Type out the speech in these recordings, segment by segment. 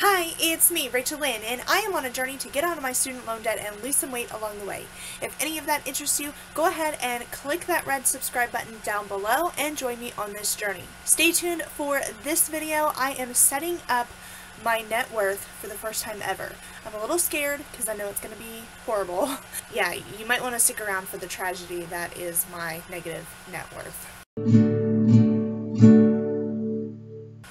Hi, it's me, Rachel Lynn, and I am on a journey to get out of my student loan debt and lose some weight along the way. If any of that interests you, go ahead and click that red subscribe button down below and join me on this journey. Stay tuned for this video. I am setting up my net worth for the first time ever. I'm a little scared because I know it's going to be horrible. Yeah, you might want to stick around for the tragedy that is my negative net worth.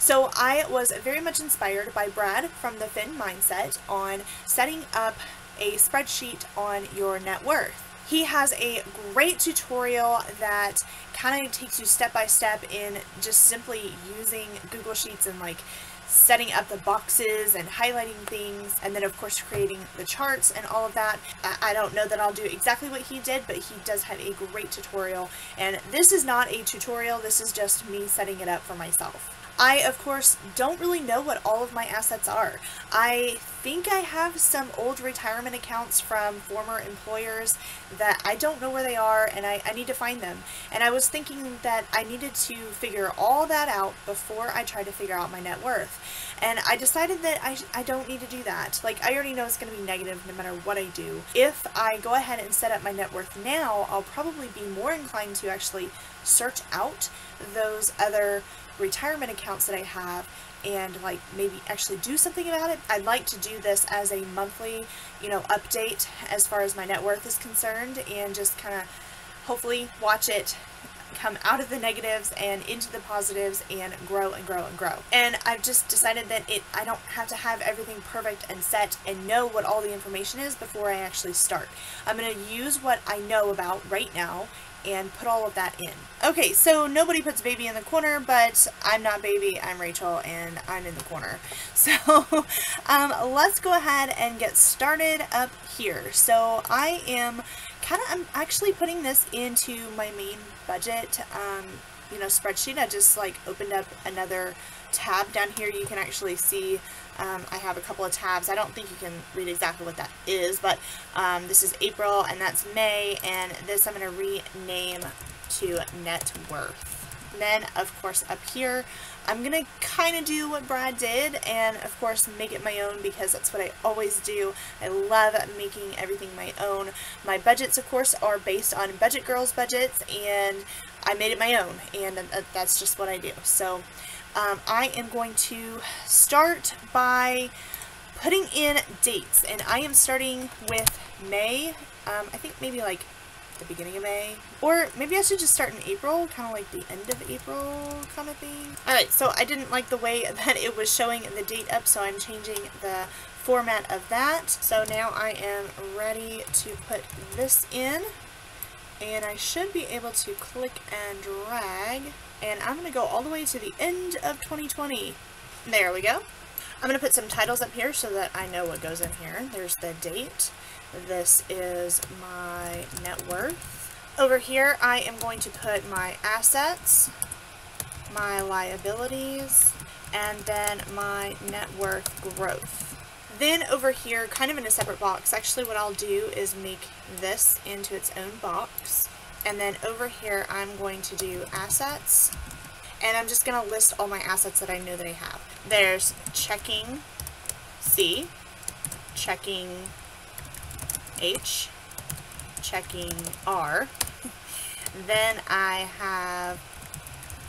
So I was very much inspired by Brad from the Fin Mindset on setting up a spreadsheet on your net worth. He has a great tutorial that kind of takes you step by step in just simply using Google Sheets and like setting up the boxes and highlighting things, and then of course creating the charts and all of that. I don't know that I'll do exactly what he did, but he does have a great tutorial, and this is not a tutorial, this is just me setting it up for myself. I, of course, don't really know what all of my assets are. I think I have some old retirement accounts from former employers that I don't know where they are, and I need to find them. And I was thinking that I needed to figure all that out before I try to figure out my net worth. And I decided that I don't need to do that. Like, I already know it's going to be negative no matter what I do. If I go ahead and set up my net worth now, I'll probably be more inclined to actually search out those other retirement accounts that I have and like maybe actually do something about it. I'd like to do this as a monthly, update as far as my net worth is concerned, and just kind of hopefully watch it come out of the negatives and into the positives and grow and grow and grow. And I've just decided that I don't have to have everything perfect and set and know what all the information is before I actually start. I'm going to use what I know about right now and put all of that in. Okay, so nobody puts baby in the corner, but I'm not baby, I'm Rachel, and I'm in the corner. So let's go ahead and get started up here. So I'm actually putting this into my main budget spreadsheet. I just like opened up another tab down here. You can actually see I have a couple of tabs. I don't think you can read exactly what that is, but this is April and that's May, and this I'm going to rename to net worth. Then of course up here I'm going to kind of do what Brad did and of course make it my own, because that's what I always do. I love making everything my own. My budgets of course are based on Budget Girl's budgets, and I made it my own, and that's just what I do. So I am going to start by putting in dates, and I am starting with May. I think maybe like the beginning of May, or maybe I should just start in April, kind of like the end of April kind of thing. Alright, so I didn't like the way that it was showing the date up, so I'm changing the format of that. So now I am ready to put this in, and I should be able to click and drag, and I'm going to go all the way to the end of 2020. There we go. I'm going to put some titles up here so that I know what goes in here. There's the date. This is my net worth. Over here I am going to put my assets, my liabilities, and then my net worth growth. Then over here, kind of in a separate box, actually what I'll do is make this into its own box. And then over here I'm going to do assets, and I'm just going to list all my assets that I know that I have. There's checking C, checking H, checking R, then I have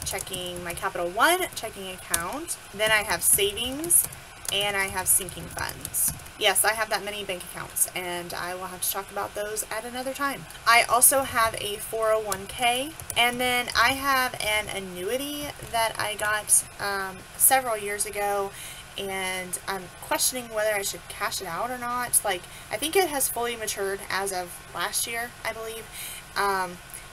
checking my Capital One checking account, then I have savings, and I have sinking funds. Yes, I have that many bank accounts, and I will have to talk about those at another time. I also have a 401k, and then I have an annuity that I got several years ago, and I'm questioning whether I should cash it out or not. Like, I think it has fully matured as of last year, I believe.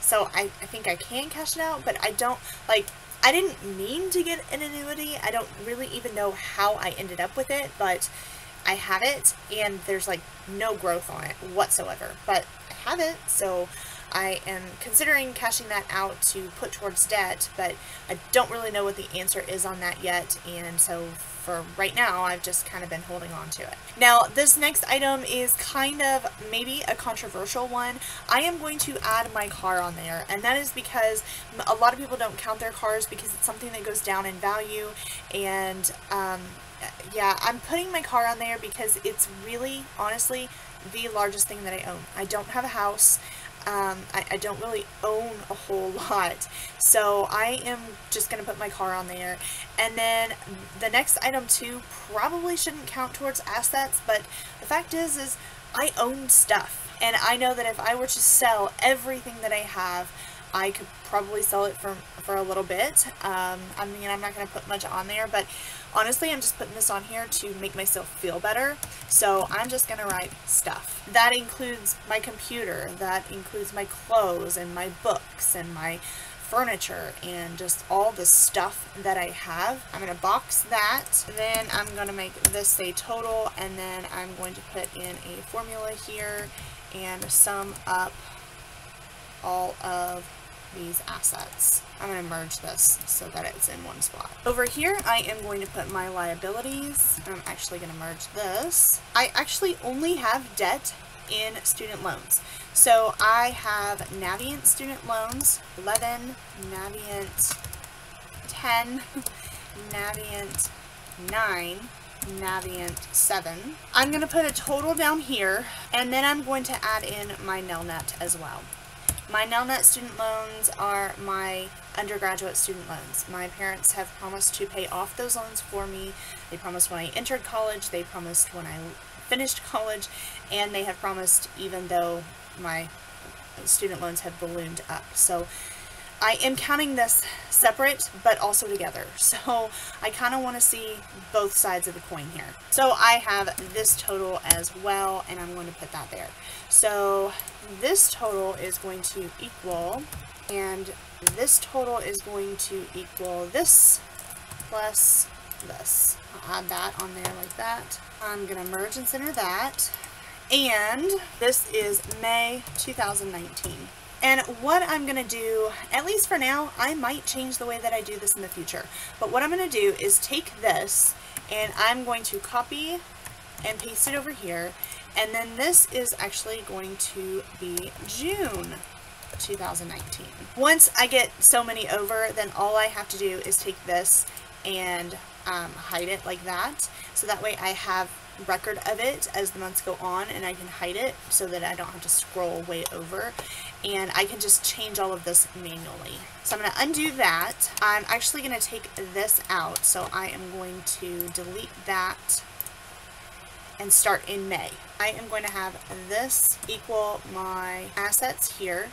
So I think I can cash it out, but I don't, like, I didn't mean to get an annuity. I don't really even know how I ended up with it, but I have it, and there's like no growth on it whatsoever, but I have it, so I am considering cashing that out to put towards debt, but I don't really know what the answer is on that yet, and so for right now I've just kind of been holding on to it. Now this next item is kind of maybe a controversial one. I am going to add my car on there, and that is because a lot of people don't count their cars because it's something that goes down in value, and yeah, I'm putting my car on there because it's really, honestly, the largest thing that I own. I don't have a house. I don't really own a whole lot, so I am just going to put my car on there. And then the next item too probably shouldn't count towards assets, but the fact is I own stuff, and I know that if I were to sell everything that I have, I could probably sell it for a little bit. I mean, I'm not going to put much on there, but honestly, I'm just putting this on here to make myself feel better. So I'm just going to write stuff. That includes my computer, that includes my clothes and my books and my furniture and just all the stuff that I have. I'm going to box that. Then I'm going to make this say total, and then I'm going to put in a formula here and sum up all of these assets. I'm going to merge this so that it's in one spot. Over here, I am going to put my liabilities. I'm actually going to merge this. I actually only have debt in student loans. So I have Navient student loans, 11, Navient 10, Navient 9, Navient 7. I'm going to put a total down here, and then I'm going to add in my Nelnet as well. My Nelnet student loans are my undergraduate student loans. My parents have promised to pay off those loans for me. They promised when I entered college, they promised when I finished college, and they have promised even though my student loans have ballooned up. So I am counting this separate, but also together. So I kind of want to see both sides of the coin here. So I have this total as well, and I'm going to put that there. So this total is going to equal, and this total is going to equal this plus this. I'll add that on there like that. I'm going to merge and center that. And this is May 2019. And what I'm going to do, at least for now, I might change the way that I do this in the future. But what I'm going to do is take this, and I'm going to copy and paste it over here. And then this is actually going to be June 2019. Once I get so many over, then all I have to do is take this and hide it like that. So that way I have record of it as the months go on, and I can hide it so that I don't have to scroll way over, and I can just change all of this manually. So I'm going to undo that. I'm actually going to take this out, so I am going to delete that and start in May. I am going to have this equal my assets here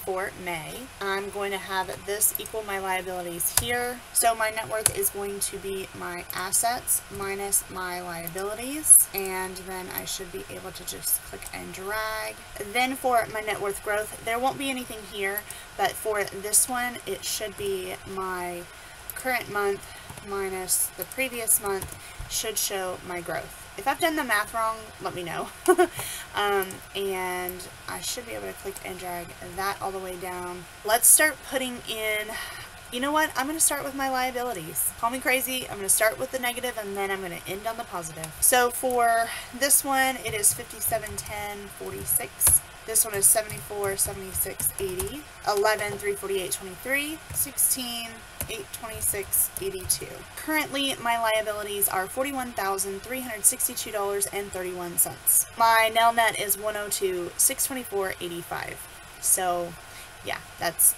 for May. I'm going to have this equal my liabilities here. So my net worth is going to be my assets minus my liabilities, and then I should be able to just click and drag. Then for my net worth growth, there won't be anything here, but for this one, it should be my current month minus the previous month should show my growth. If I've done the math wrong, let me know. And I should be able to click and drag that all the way down. Let's start putting in, you know what? I'm going to start with my liabilities. Call me crazy. I'm going to start with the negative, and then I'm going to end on the positive. So for this one, it is 57.10.46. This one is 74.76.80, 11, 348.23, 16, 826.82. Currently, my liabilities are $41,362.31. My nail net is 102,624.85. So, yeah, that's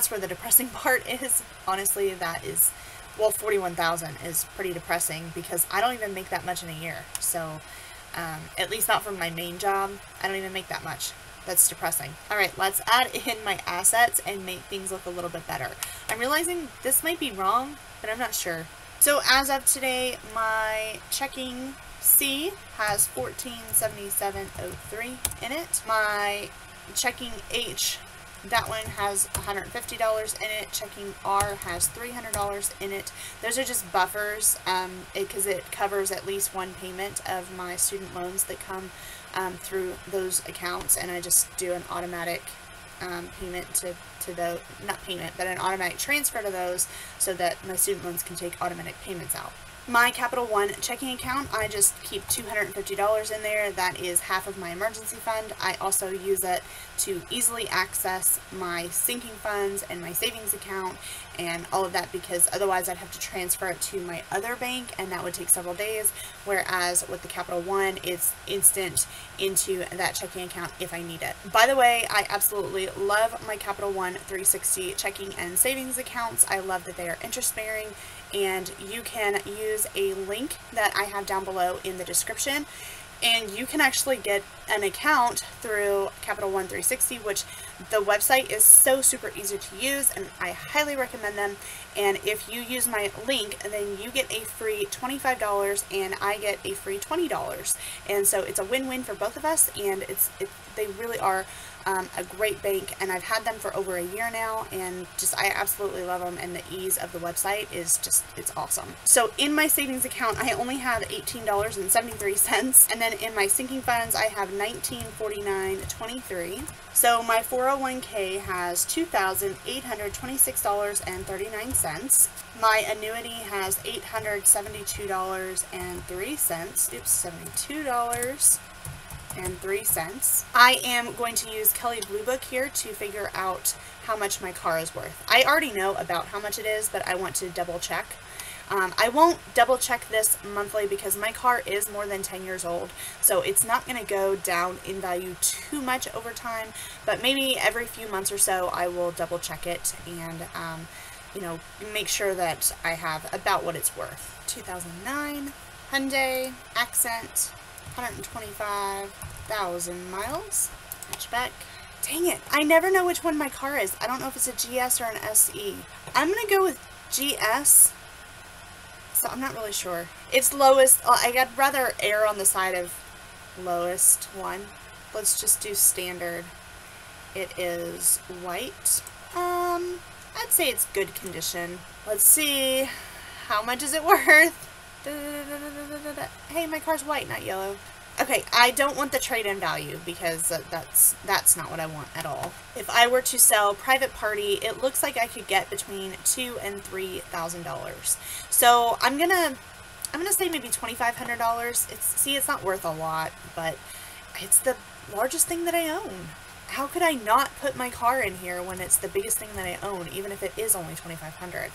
where the depressing part is. Honestly, that is, well, 41,000 is pretty depressing because I don't even make that much in a year. So, at least not from my main job, I don't even make that much. That's depressing. Alright, let's add in my assets and make things look a little bit better. I'm realizing this might be wrong, but I'm not sure. So as of today, my checking C has $1477.03 in it. My checking H, that one has $150 in it. Checking R has $300 in it. Those are just buffers because it covers at least one payment of my student loans that come through those accounts, and I just do an automatic payment to the, not payment, but an automatic transfer to those so that my student loans can take automatic payments out. My Capital One checking account, I just keep $250 in there. That is half of my emergency fund. I also use it to easily access my sinking funds and my savings account and all of that, because otherwise I'd have to transfer it to my other bank and that would take several days, whereas with the Capital One, it's instant into that checking account if I need it. By the way, I absolutely love my Capital One 360 checking and savings accounts. I love that they are interest bearing, and you can use a link that I have down below in the description, and you can actually get an account through Capital One 360, which the website is so super easy to use, and I highly recommend them. And if you use my link, then you get a free $25 and I get a free $20. And so it's a win-win for both of us, and they really are a great bank, and I've had them for over a year now, and I absolutely love them, and the ease of the website is it's awesome. So in my savings account, I only have $18.73, and then in my sinking funds, I have $19.49.23. So my 401k has $2,826.39. My annuity has $872.03. Oops, $72.03. I am going to use Kelley Blue Book here to figure out how much my car is worth. I already know about how much it is, but I want to double check. I won't double check this monthly because my car is more than 10 years old, so it's not going to go down in value too much over time, but maybe every few months or so I will double check it and you know, make sure that I have about what it's worth. 2009 Hyundai Accent, 125,000 miles. Hatchback. Dang it, I never know which one my car is. I don't know if it's a GS or an SE. I'm gonna go with GS. So I'm not really sure. It's lowest. I'd rather err on the side of lowest one. Let's just do standard. It is white. I'd say it's good condition. Let's see. How much is it worth? Hey, my car's white, not yellow. Okay, I don't want the trade-in value because that's not what I want at all. If I were to sell private party, it looks like I could get between $2,000 and $3,000. So I'm gonna say maybe $2,500. It's not worth a lot, but it's the largest thing that I own. How could I not put my car in here when it's the biggest thing that I own, even if it is only $2,500?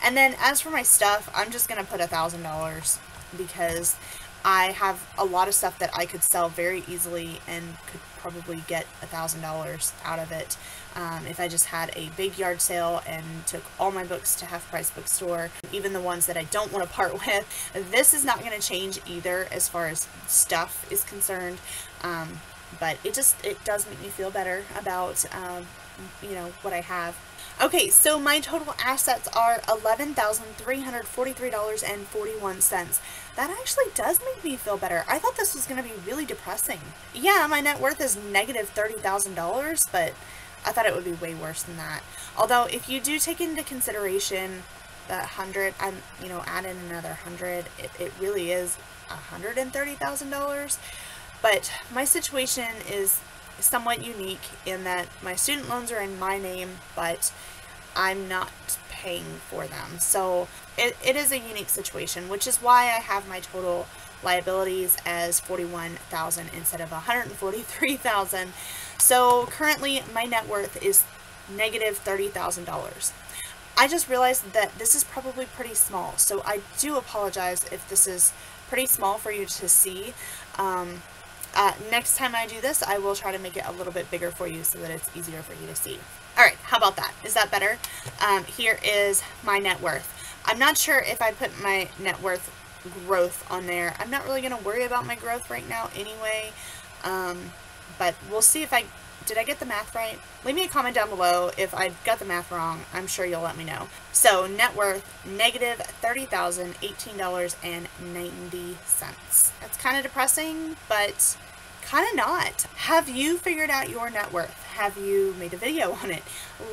And then as for my stuff, I'm just gonna put $1,000 because I have a lot of stuff that I could sell very easily and could probably get $1,000 out of it if I just had a big yard sale and took all my books to Half Price Bookstore, even the ones that I don't want to part with. This is not going to change either as far as stuff is concerned, but it does make me feel better about you know, what I have. Okay, so my total assets are $11,343.41. That actually does make me feel better. I thought this was going to be really depressing. Yeah, my net worth is negative $30,000, but I thought it would be way worse than that. Although, if you do take into consideration the 100, you know, add in another 100, it really is $130,000. But my situation is somewhat unique in that my student loans are in my name, but I'm not paying for them. So it is a unique situation, which is why I have my total liabilities as $41,000 instead of $143,000. So currently my net worth is negative $30,000. I just realized that this is probably pretty small, so I do apologize if this is pretty small for you to see. Next time I do this, I will try to make it a little bit bigger for you so that it's easier for you to see. Alright, how about that? Is that better? Here is my net worth. I'm not sure if I put my net worth growth on there. I'm not really going to worry about my growth right now anyway, but we'll see if did I get the math right? Leave me a comment down below if I got the math wrong. I'm sure you'll let me know. So net worth, negative $30,018.90. That's kind of depressing, but kind of not. Have you figured out your net worth? Have you made a video on it?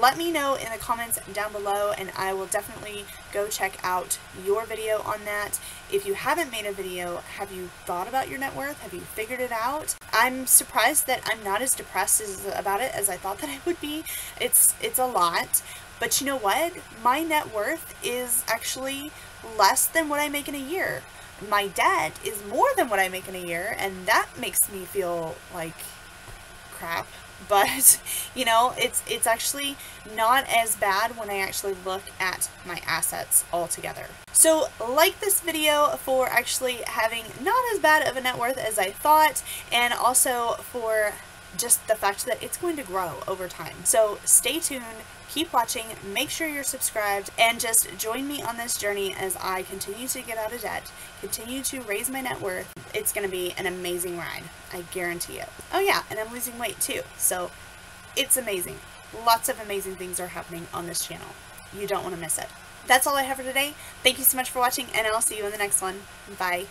Let me know in the comments down below, and I will definitely go check out your video on that. If you haven't made a video, have you thought about your net worth? Have you figured it out? I'm surprised that I'm not as depressed about it as I thought that I would be. It's a lot, but you know what? My net worth is actually less than what I make in a year. My debt is more than what I make in a year, and that makes me feel like crap. But, you know, it's actually not as bad when I actually look at my assets altogether. So, like this video for actually having not as bad of a net worth as I thought, and also for just the fact that it's going to grow over time. So stay tuned, keep watching, make sure you're subscribed, and just join me on this journey as I continue to get out of debt, continue to raise my net worth. It's going to be an amazing ride, I guarantee you. Oh yeah, and I'm losing weight too, so it's amazing. Lots of amazing things are happening on this channel. You don't want to miss it. That's all I have for today. Thank you so much for watching, and I'll see you in the next one. Bye.